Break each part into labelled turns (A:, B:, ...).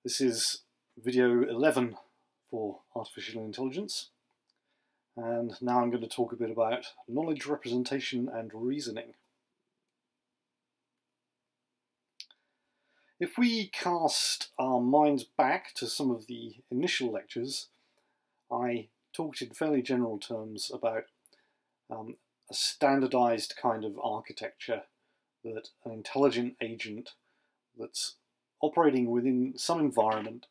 A: This is video 11 for artificial intelligence, and now I'm going to talk a bit about knowledge representation and reasoning. If we cast our minds back to some of the initial lectures, I talked in fairly general terms about a standardized kind of architecture that an intelligent agent that's operating within some environment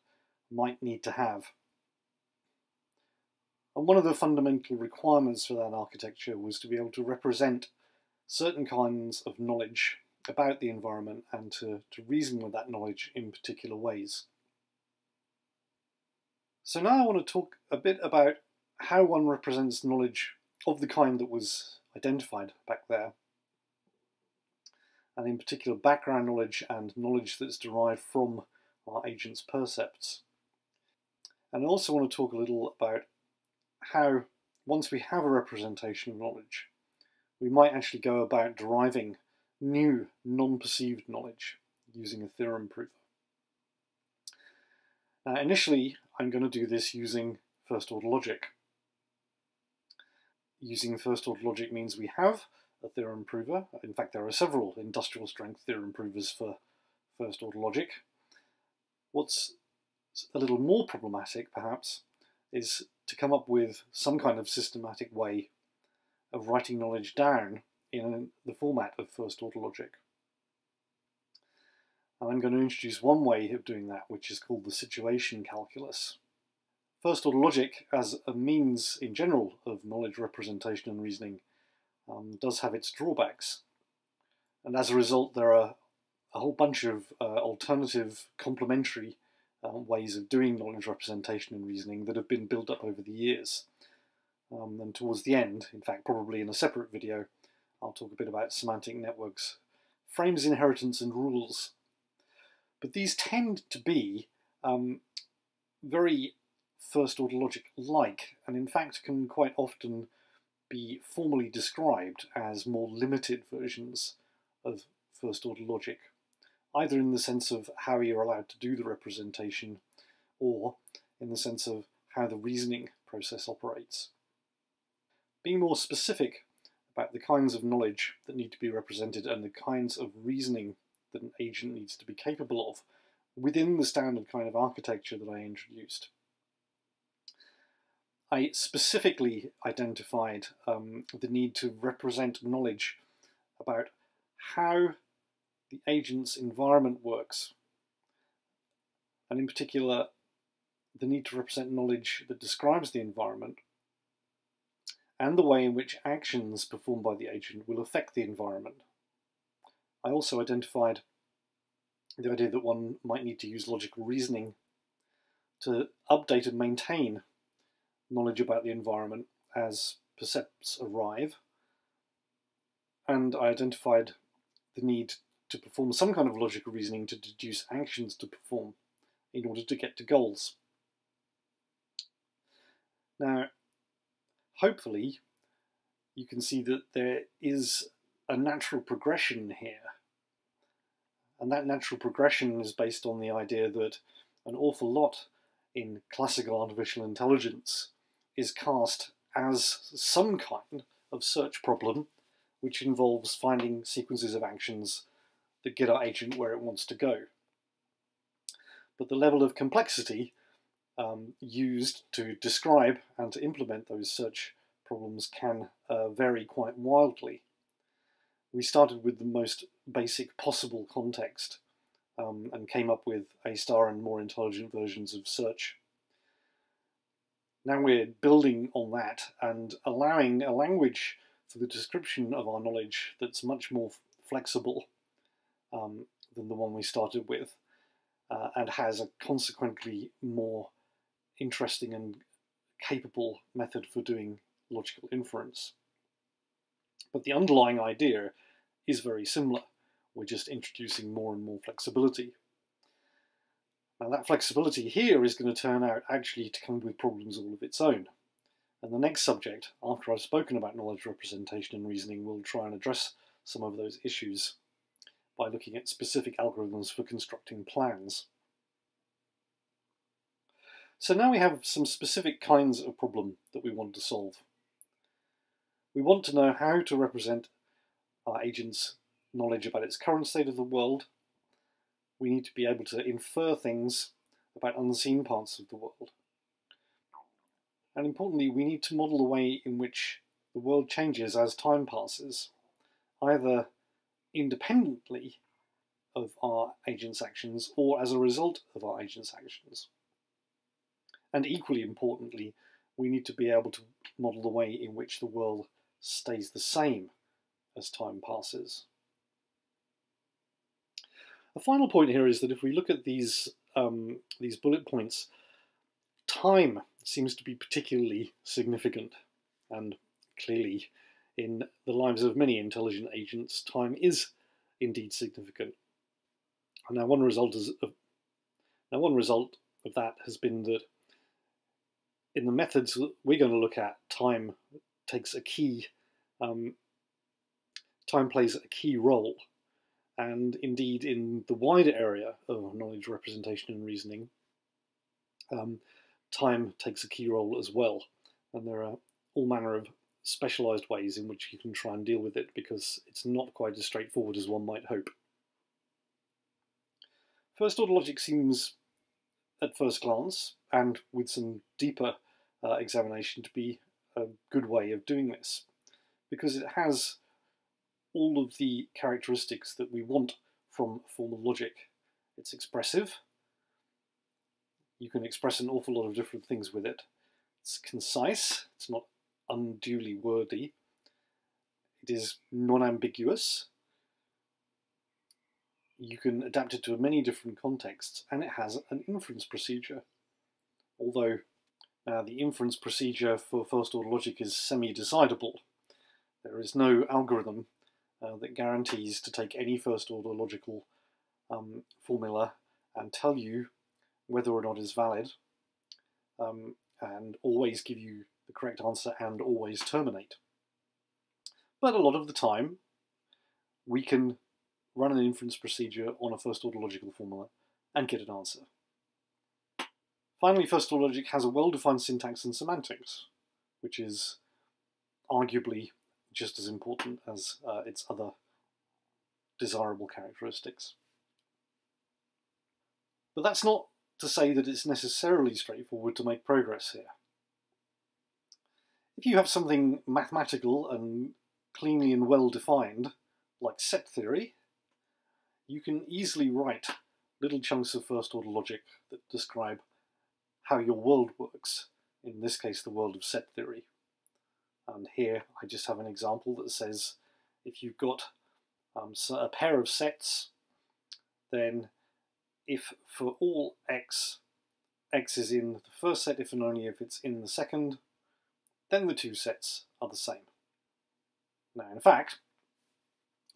A: might need to have. And one of the fundamental requirements for that architecture was to be able to represent certain kinds of knowledge about the environment and to reason with that knowledge in particular ways. So now I want to talk a bit about how one represents knowledge of the kind that was identified back there, and in particular background knowledge and knowledge that's derived from our agent's percepts. And I also want to talk a little about how, once we have a representation of knowledge, we might actually go about deriving new non-perceived knowledge using a theorem prover. Now, initially, I'm going to do this using first-order logic. Using first-order logic means we have a theorem prover. In fact, there are several industrial strength theorem provers for first-order logic. What's a little more problematic, perhaps, is to come up with some kind of systematic way of writing knowledge down in the format of first-order logic. And I'm going to introduce one way of doing that, which is called the situation calculus. First-order logic, as a means in general of knowledge representation and reasoning, does have its drawbacks. And as a result, there are a whole bunch of alternative complementary ways of doing knowledge representation and reasoning that have been built up over the years. And towards the end, in fact probably in a separate video, I'll talk a bit about semantic networks, frames, inheritance and rules. But these tend to be very first-order logic-like, and in fact can quite often be formally described as more limited versions of first-order logic, either in the sense of how you're allowed to do the representation or in the sense of how the reasoning process operates. Being more specific about the kinds of knowledge that need to be represented and the kinds of reasoning that an agent needs to be capable of within the standard kind of architecture that I introduced. I specifically identified the need to represent knowledge about how the agent's environment works, and in particular the need to represent knowledge that describes the environment and the way in which actions performed by the agent will affect the environment. I also identified the idea that one might need to use logical reasoning to update and maintain knowledge about the environment as percepts arrive, and I identified the need to perform some kind of logical reasoning to deduce actions to perform in order to get to goals. Now, hopefully, you can see that there is a natural progression here, and that natural progression is based on the idea that an awful lot in classical artificial intelligence is cast as some kind of search problem which involves finding sequences of actions that get our agent where it wants to go. But the level of complexity used to describe and to implement those search problems can vary quite wildly. We started with the most basic possible context and came up with A* and more intelligent versions of search. Now we're building on that and allowing a language for the description of our knowledge that's much more flexible than the one we started with, and has a consequently more interesting and capable method for doing logical inference. But the underlying idea is very similar. We're just introducing more and more flexibility. Now that flexibility here is going to turn out actually to come with problems all of its own. And the next subject, after I've spoken about knowledge representation and reasoning, will try and address some of those issues by looking at specific algorithms for constructing plans. So now we have some specific kinds of problem that we want to solve. We want to know how to represent our agent's knowledge about its current state of the world. We need to be able to infer things about unseen parts of the world. And importantly, we need to model the way in which the world changes as time passes, either independently of our agent's actions or as a result of our agent's actions. And equally importantly, we need to be able to model the way in which the world stays the same as time passes. The final point here is that if we look at these bullet points, time seems to be particularly significant, and clearly in the lives of many intelligent agents, time is indeed significant. And now one result of that has been that in the methods that we're going to look at, time plays a key role. And indeed, in the wider area of knowledge representation and reasoning, time takes a key role as well. And there are all manner of specialized ways in which you can try and deal with it, because it's not quite as straightforward as one might hope. First order logic seems, at first glance, and with some deeper examination, to be a good way of doing this, because it has all of the characteristics that we want from formal logic. It's expressive. You can express an awful lot of different things with it. It's concise. It's not unduly wordy. It is non-ambiguous. You can adapt it to many different contexts, and it has an inference procedure. Although the inference procedure for first order logic is semi-decidable. There is no algorithm that guarantees to take any first order logical formula and tell you whether or not it's valid, and always give you the correct answer and always terminate. But a lot of the time we can run an inference procedure on a first order logical formula and get an answer. Finally, first order logic has a well-defined syntax and semantics, which is arguably just as important as its other desirable characteristics. But that's not to say that it's necessarily straightforward to make progress here. If you have something mathematical and cleanly and well defined, like set theory, you can easily write little chunks of first order logic that describe how your world works, in this case the world of set theory. And here I just have an example that says if you've got a pair of sets, then if for all x, x is in the first set if and only if it's in the second, then the two sets are the same. Now, in fact,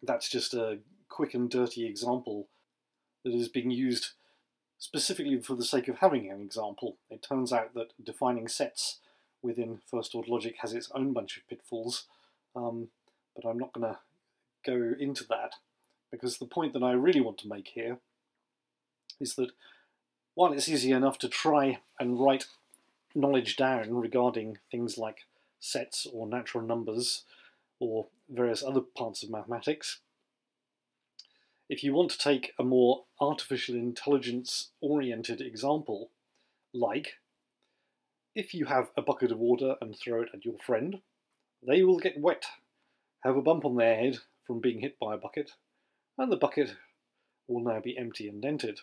A: that's just a quick and dirty example that is being used specifically for the sake of having an example. It turns out that defining sets within first order logic has its own bunch of pitfalls, but I'm not going to go into that, because the point that I really want to make here is that while it's easy enough to try and write knowledge down regarding things like sets or natural numbers or various other parts of mathematics, if you want to take a more artificial intelligence oriented example, like if you have a bucket of water and throw it at your friend, they will get wet, have a bump on their head from being hit by a bucket, and the bucket will now be empty and dented.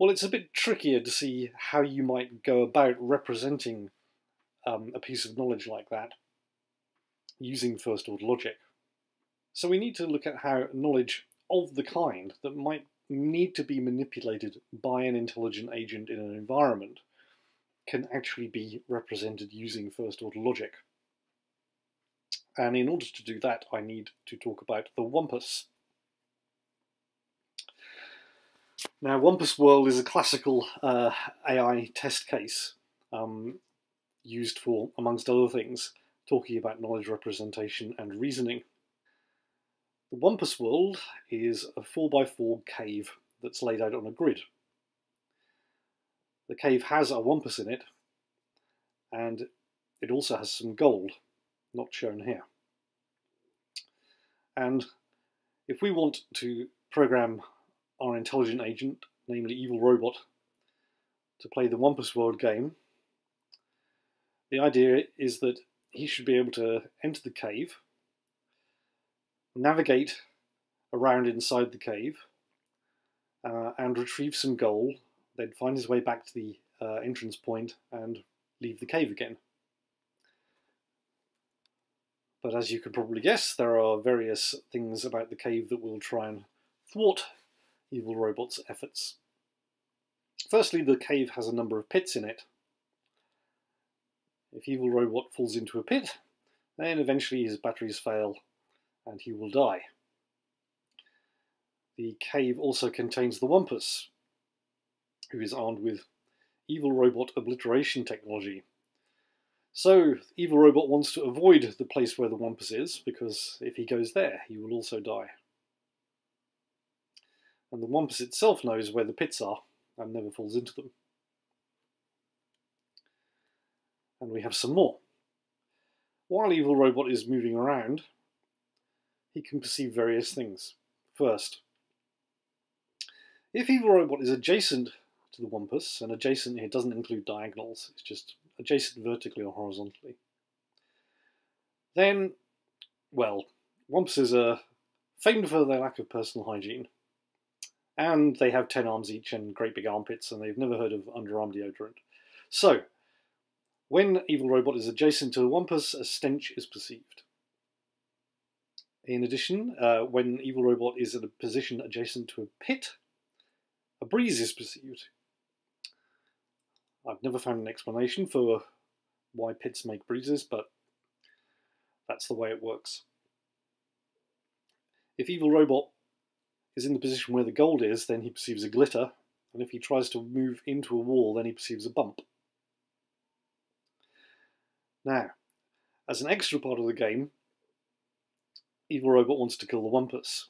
A: Well, it's a bit trickier to see how you might go about representing a piece of knowledge like that using first order logic. So we need to look at how knowledge of the kind that might need to be manipulated by an intelligent agent in an environment can actually be represented using first order logic. And in order to do that, I need to talk about the Wumpus. Now, Wumpus World is a classical AI test case used for, amongst other things, talking about knowledge representation and reasoning. The Wumpus World is a 4x4 cave that's laid out on a grid. The cave has a wampus in it, and it also has some gold, not shown here. And if we want to program our intelligent agent, namely Evil Robot, to play the Wampus World game, the idea is that he should be able to enter the cave, navigate around inside the cave, and retrieve some gold, then find his way back to the entrance point and leave the cave again. But as you can probably guess, there are various things about the cave that will try and thwart Evil Robot's efforts. Firstly, the cave has a number of pits in it. If Evil Robot falls into a pit, then eventually his batteries fail and he will die. The cave also contains the Wampus, who is armed with Evil Robot obliteration technology. So, Evil Robot wants to avoid the place where the Wampus is, because if he goes there, he will also die. And the Wampus itself knows where the pits are, and never falls into them. And we have some more. While Evil Robot is moving around, he can perceive various things. First, if Evil Robot is adjacent to the Wampus, and adjacent here doesn't include diagonals, it's just adjacent vertically or horizontally, then, well, Wampuses are famed for their lack of personal hygiene. And they have 10 arms each and great big armpits, and they've never heard of underarm deodorant. So, when Evil Robot is adjacent to a Wampus, a stench is perceived. In addition, when Evil Robot is in a position adjacent to a pit, a breeze is perceived. I've never found an explanation for why pits make breezes, but that's the way it works. If Evil Robot is in the position where the gold is, then he perceives a glitter, and if he tries to move into a wall, then he perceives a bump. Now, as an extra part of the game, Evil Robot wants to kill the Wampus.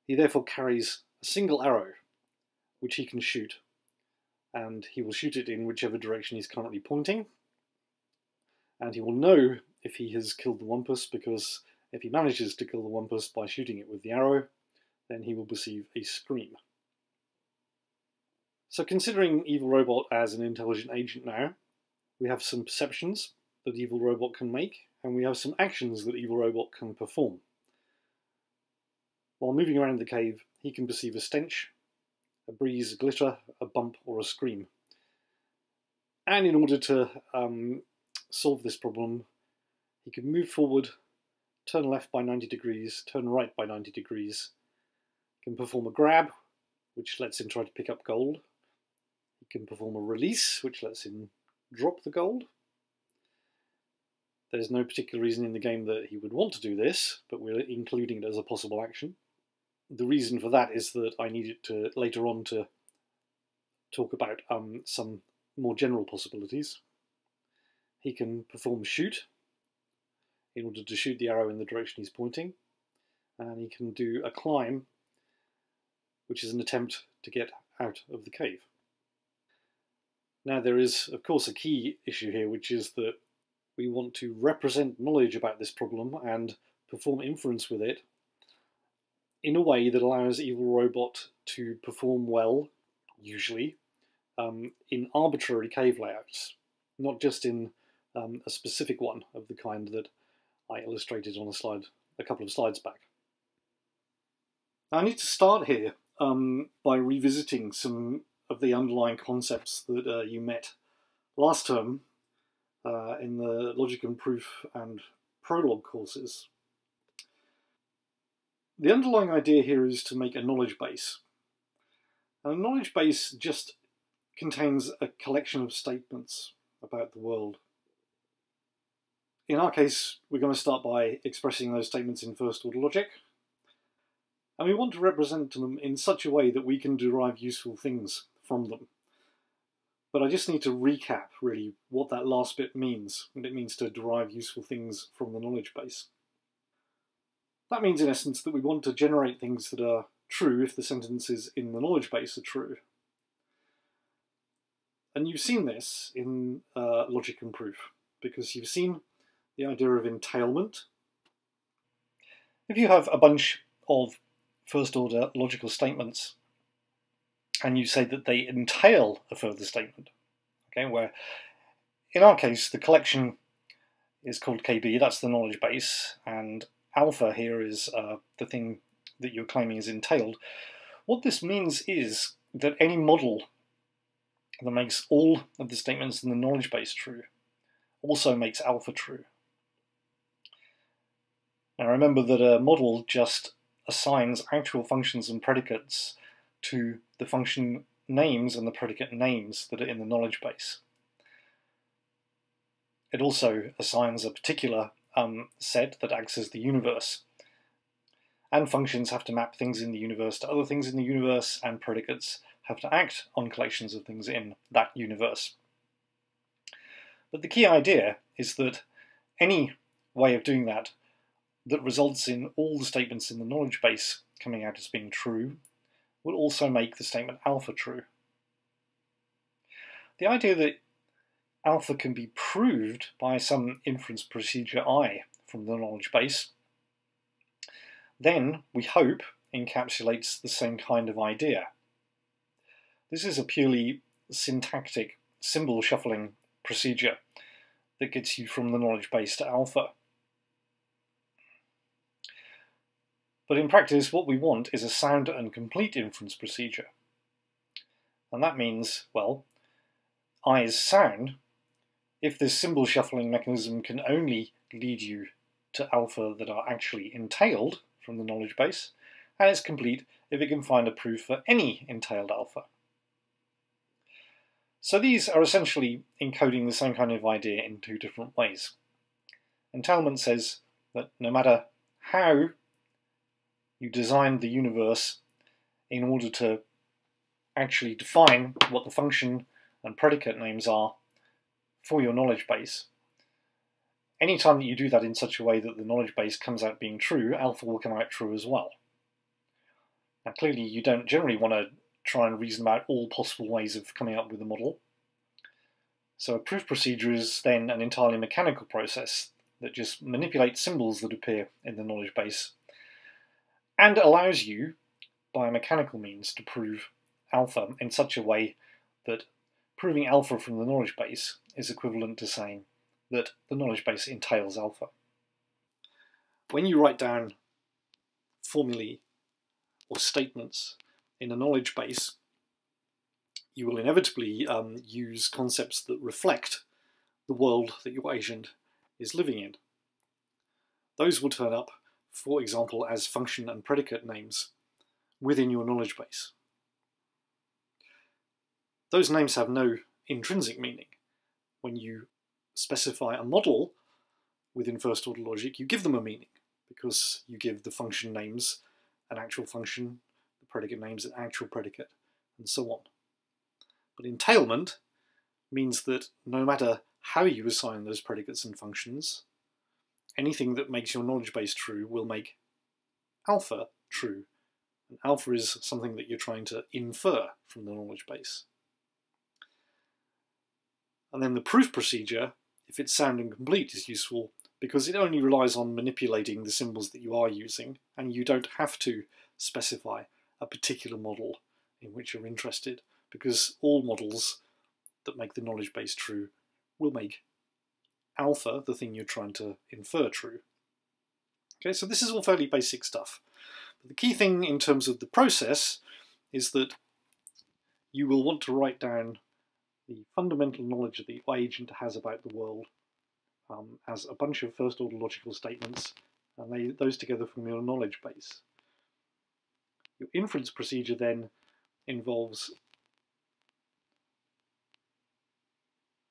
A: He therefore carries a single arrow, which he can shoot, and he will shoot it in whichever direction he's currently pointing, and he will know if he has killed the Wampus, because if he manages to kill the Wampus by shooting it with the arrow, then he will perceive a scream. So considering Evil Robot as an intelligent agent now, we have some perceptions that Evil Robot can make, and we have some actions that Evil Robot can perform. While moving around the cave, he can perceive a stench, a breeze, a glitter, a bump, or a scream. And in order to solve this problem, he can move forward, turn left by 90 degrees, turn right by 90 degrees, can perform a grab, which lets him try to pick up gold. He can perform a release, which lets him drop the gold. There's no particular reason in the game that he would want to do this, but we're including it as a possible action. The reason for that is that I need it to later on to talk about some more general possibilities. He can perform shoot in order to shoot the arrow in the direction he's pointing, and he can do a climb, which is an attempt to get out of the cave. Now there is, of course, a key issue here, which is that we want to represent knowledge about this problem and perform inference with it in a way that allows Evil Robot to perform well, usually, in arbitrary cave layouts, not just in a specific one of the kind that I illustrated on a slide a couple of slides back. I need to start here by revisiting some of the underlying concepts that you met last term in the Logic and Proof and Prologue courses. The underlying idea here is to make a knowledge base. And a knowledge base just contains a collection of statements about the world. In our case, we're going to start by expressing those statements in first-order logic. And we want to represent them in such a way that we can derive useful things from them. But I just need to recap, really, what that last bit means, what it means to derive useful things from the knowledge base. That means, in essence, that we want to generate things that are true if the sentences in the knowledge base are true. And you've seen this in logic and proof, because you've seen the idea of entailment. If you have a bunch of first-order logical statements and you say that they entail a further statement, okay, where in our case the collection is called KB, that's the knowledge base, and alpha here is the thing that you're claiming is entailed. What this means is that any model that makes all of the statements in the knowledge base true also makes alpha true. Now remember that a model just assigns actual functions and predicates to the function names and the predicate names that are in the knowledge base. It also assigns a particular set that acts as the universe. And functions have to map things in the universe to other things in the universe, and predicates have to act on collections of things in that universe. But the key idea is that any way of doing that results in all the statements in the knowledge base coming out as being true will also make the statement alpha true. The idea that alpha can be proved by some inference procedure I from the knowledge base then, we hope, encapsulates the same kind of idea. This is a purely syntactic symbol shuffling procedure that gets you from the knowledge base to alpha. But in practice, what we want is a sound and complete inference procedure. And that means, well, I is sound if this symbol shuffling mechanism can only lead you to alpha that are actually entailed from the knowledge base, and it's complete if it can find a proof for any entailed alpha. So these are essentially encoding the same kind of idea in two different ways. Entailment says that no matter how you designed the universe in order to actually define what the function and predicate names are for your knowledge base, anytime that you do that in such a way that the knowledge base comes out being true, alpha will come out true as well. Now clearly you don't generally want to try and reason about all possible ways of coming up with a model. So a proof procedure is then an entirely mechanical process that just manipulates symbols that appear in the knowledge base and allows you, by a mechanical means, to prove alpha in such a way that proving alpha from the knowledge base is equivalent to saying that the knowledge base entails alpha. When you write down formulae or statements in a knowledge base, you will inevitably use concepts that reflect the world that your agent is living in. Those will turn up, for example, as function and predicate names within your knowledge base. Those names have no intrinsic meaning. When you specify a model within first-order logic, you give them a meaning, because you give the function names an actual function, the predicate names an actual predicate, and so on. But entailment means that no matter how you assign those predicates and functions, anything that makes your knowledge base true will make alpha true. And alpha is something that you're trying to infer from the knowledge base. And then the proof procedure, if it's sound and complete, is useful because it only relies on manipulating the symbols that you are using, and you don't have to specify a particular model in which you're interested, because all models that make the knowledge base true will make alpha, the thing you're trying to infer, true. Okay, so this is all fairly basic stuff. But the key thing in terms of the process is that you will want to write down the fundamental knowledge that the agent has about the world as a bunch of first-order logical statements, and those together form your knowledge base. Your inference procedure then involves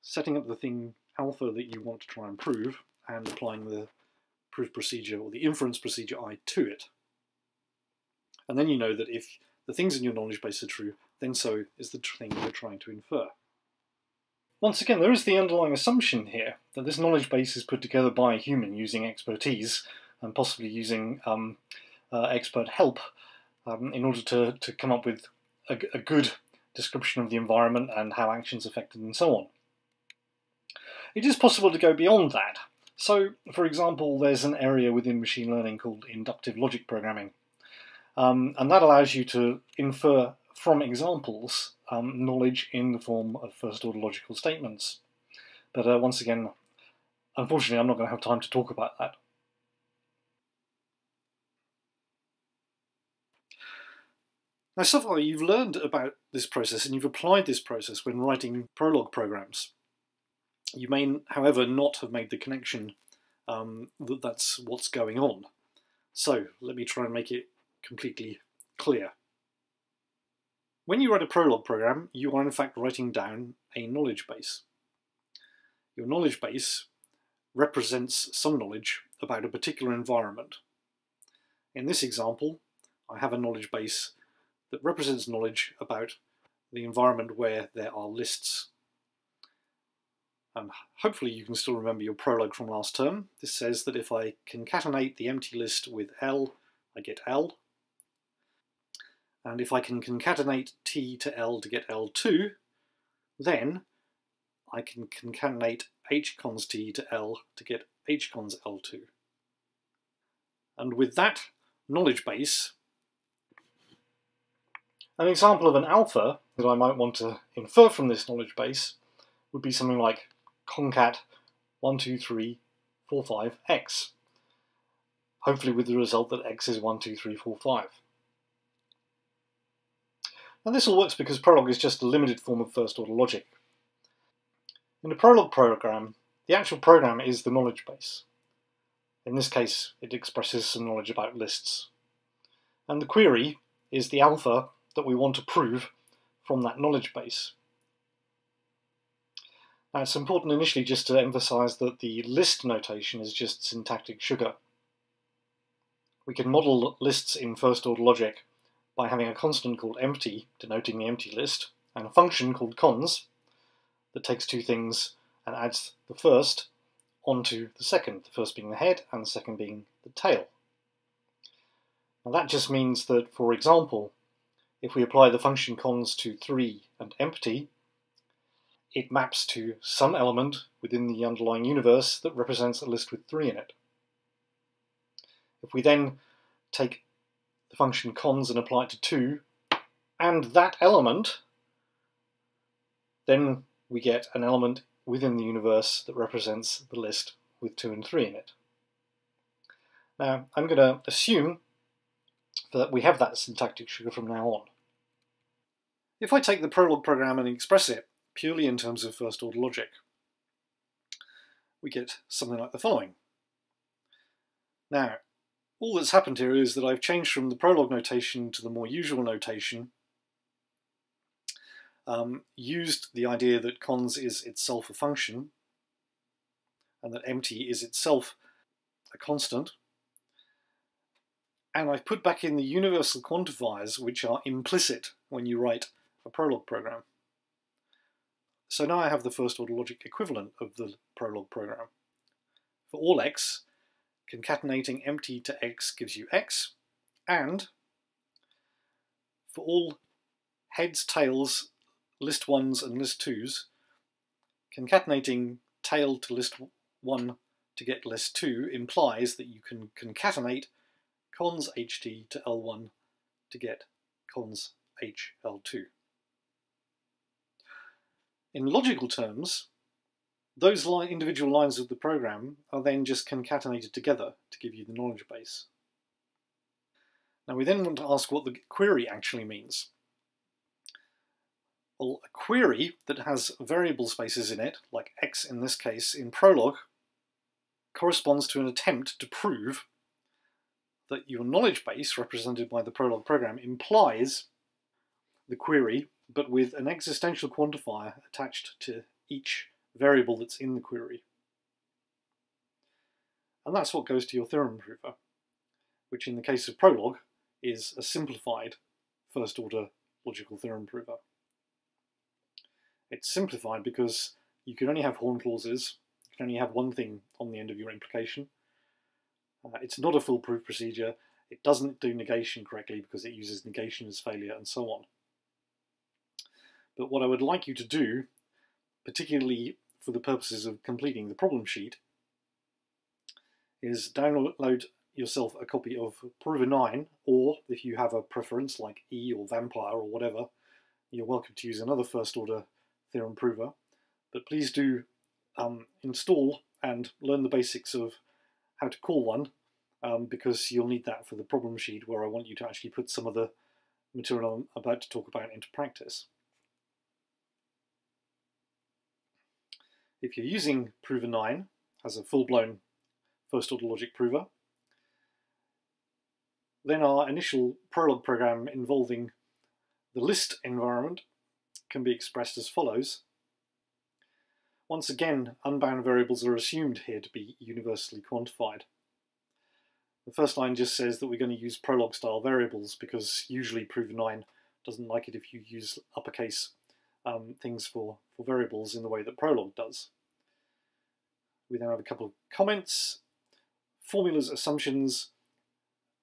A: setting up the thing alpha that you want to try and prove, and applying the proof procedure or the inference procedure I to it. And then you know that if the things in your knowledge base are true, then so is the thing you're trying to infer. Once again, there is the underlying assumption here that this knowledge base is put together by a human using expertise and possibly using expert help in order to come up with a good description of the environment and how actions affected and so on. It is possible to go beyond that. So, for example, there's an area within machine learning called inductive logic programming. And that allows you to infer from examples knowledge in the form of first-order logical statements. But once again, unfortunately, I'm not going to have time to talk about that. Now, so far you've learned about this process and you've applied this process when writing Prolog programs. You may, however, not have made the connection that that's what's going on. So let me try and make it completely clear. When you write a Prolog program, you are in fact writing down a knowledge base. Your knowledge base represents some knowledge about a particular environment. In this example, I have a knowledge base that represents knowledge about the environment where there are lists. And hopefully you can still remember your prologue from last term. This says that if I concatenate the empty list with L, I get L. And if I can concatenate T to L to get L2, then I can concatenate H cons T to L to get H cons L2. And with that knowledge base, an example of an alpha that I might want to infer from this knowledge base would be something like concat 1, 2, 3, 4, 5, x. Hopefully with the result that x is 1, 2, 3, 4, 5. Now this all works because Prolog is just a limited form of first-order logic. In a Prolog program, the actual program is the knowledge base. In this case, it expresses some knowledge about lists. And the query is the alpha that we want to prove from that knowledge base. Now it's important initially just to emphasize that the list notation is just syntactic sugar. We can model lists in first-order logic by having a constant called empty, denoting the empty list, and a function called cons that takes two things and adds the first onto the second, the first being the head and the second being the tail. Now that just means that, for example, if we apply the function cons to 3 and empty, it maps to some element within the underlying universe that represents a list with 3 in it. If we then take the function cons and apply it to 2 and that element, then we get an element within the universe that represents the list with 2 and 3 in it. Now I'm going to assume that we have that syntactic sugar from now on. If I take the Prolog program and express it purely in terms of first-order logic, we get something like the following. Now, all that's happened here is that I've changed from the Prolog notation to the more usual notation, used the idea that cons is itself a function, and that empty is itself a constant, and I've put back in the universal quantifiers which are implicit when you write a Prolog program. So now I have the first-order logic equivalent of the Prolog program. For all x, concatenating empty to x gives you x, and for all heads, tails, list 1s and list 2s, concatenating tail to list 1 to get list 2 implies that you can concatenate cons ht to L1 to get cons h L2. In logical terms, those individual lines of the program are then just concatenated together to give you the knowledge base. Now we then want to ask what the query actually means. Well, a query that has variable spaces in it, like x in this case in Prolog, corresponds to an attempt to prove that your knowledge base, represented by the Prolog program, implies the query, but with an existential quantifier attached to each variable that's in the query. And that's what goes to your theorem prover, which in the case of Prolog is a simplified first-order logical theorem prover. It's simplified because you can only have horn clauses, you can only have one thing on the end of your implication. It's not a foolproof procedure, it doesn't do negation correctly because it uses negation as failure, and so on. But what I would like you to do, particularly for the purposes of completing the problem sheet, is download yourself a copy of Prover 9, or if you have a preference like E or Vampire or whatever, you're welcome to use another first order theorem prover. But please do install and learn the basics of how to call one, because you'll need that for the problem sheet, where I want you to actually put some of the material I'm about to talk about into practice. If you're using Prover 9 as a full-blown first order logic prover, then our initial Prolog program involving the list environment can be expressed as follows. Once again, unbound variables are assumed here to be universally quantified. The first line just says that we're going to use Prolog style variables, because usually Prover 9 doesn't like it if you use uppercase things for variables in the way that Prolog does. We then have a couple of comments. Formulas assumptions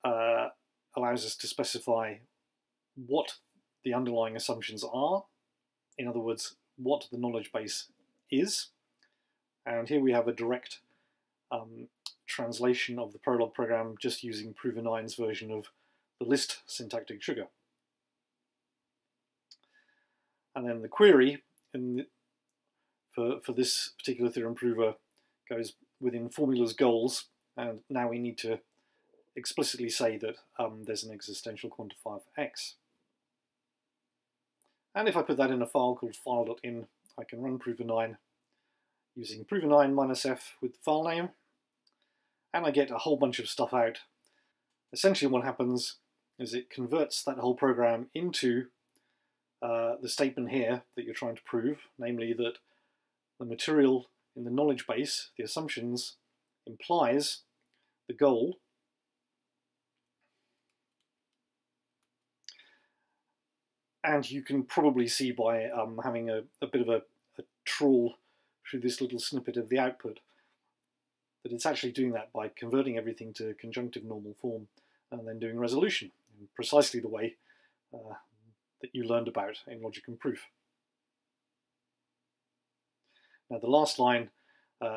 A: allows us to specify what the underlying assumptions are. In other words, what the knowledge base is. And here we have a direct translation of the Prolog program just using Prover 9's version of the list syntactic sugar. And then the query for this particular theorem prover goes within formulas goals, and now we need to explicitly say that there's an existential quantifier for x. And if I put that in a file called file.in, I can run Prover 9 using Prover 9 -f with the file name, and I get a whole bunch of stuff out. Essentially what happens is it converts that whole program into the statement here that you're trying to prove, namely that the material in the knowledge base, the assumptions, implies the goal, and you can probably see by having a bit of a trawl through this little snippet of the output that it's actually doing that by converting everything to conjunctive normal form and then doing resolution in precisely the way that you learned about in logic and proof. Now the last line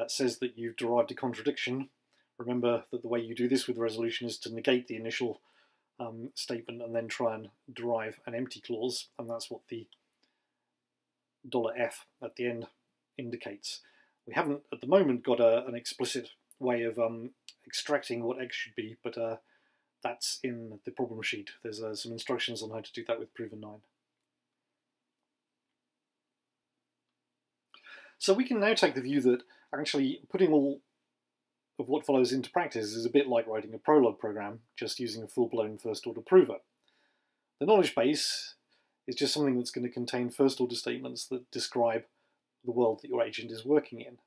A: says that you've derived a contradiction. Remember that the way you do this with resolution is to negate the initial statement and then try and derive an empty clause, and that's what the $F at the end indicates. We haven't at the moment got an explicit way of extracting what x should be, but that's in the problem sheet. There's some instructions on how to do that with Prover 9. So we can now take the view that actually putting all of what follows into practice is a bit like writing a Prolog program, just using a full-blown first-order prover. The knowledge base is just something that's going to contain first-order statements that describe the world that your agent is working in.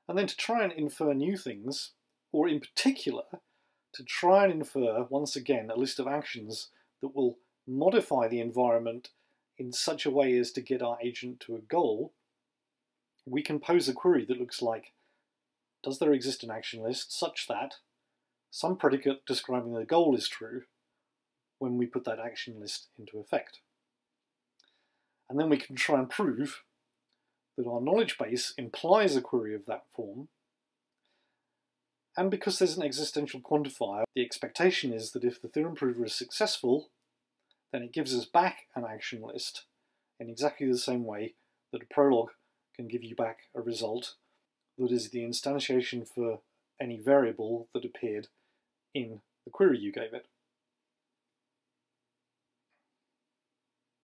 A: And then to try and infer new things, or in particular, to try and infer, once again, a list of actions that will modify the environment in such a way as to get our agent to a goal, we can pose a query that looks like, does there exist an action list such that some predicate describing the goal is true when we put that action list into effect? And then we can try and prove that our knowledge base implies a query of that form, and because there's an existential quantifier, the expectation is that if the theorem prover is successful, then it gives us back an action list in exactly the same way that a Prolog can give you back a result that is the instantiation for any variable that appeared in the query you gave it.